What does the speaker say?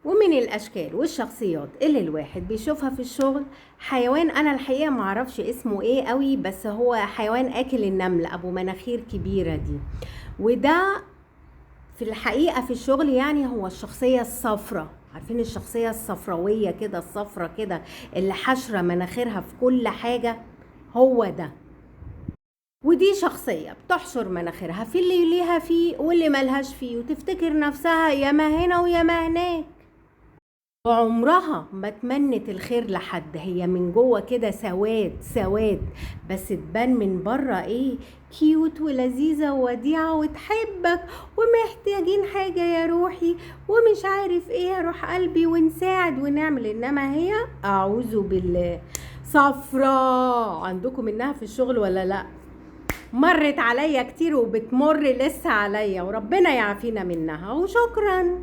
ومن الاشكال والشخصيات اللي الواحد بيشوفها في الشغل حيوان، انا الحقيقه معرفش اسمه ايه قوي، بس هو حيوان اكل النمل ابو مناخير كبيره دي. وده في الحقيقه في الشغل يعني هو الشخصيه الصفراء. عارفين الشخصيه الصفراويه كده، الصفرة كده اللي حشره مناخيرها في كل حاجه، هو ده. ودي شخصية بتحشر مناخيرها في اللي ليها فيه واللي ملهاش فيه، وتفتكر نفسها ياما هنا وياما هناك، وعمرها ما تمنت الخير لحد. هي من جوه كده سواد سواد، بس تبان من بره ايه، كيوت ولذيذة ووديعة وتحبك، ومحتاجين حاجة يا روحي ومش عارف ايه يا روح قلبي، ونساعد ونعمل. انما هي اعوذ بالله صفراء. عندكم منها في الشغل ولا لا؟ مرت عليا كتير وبتمر لسه عليا، وربنا يعافينا منها. وشكرا.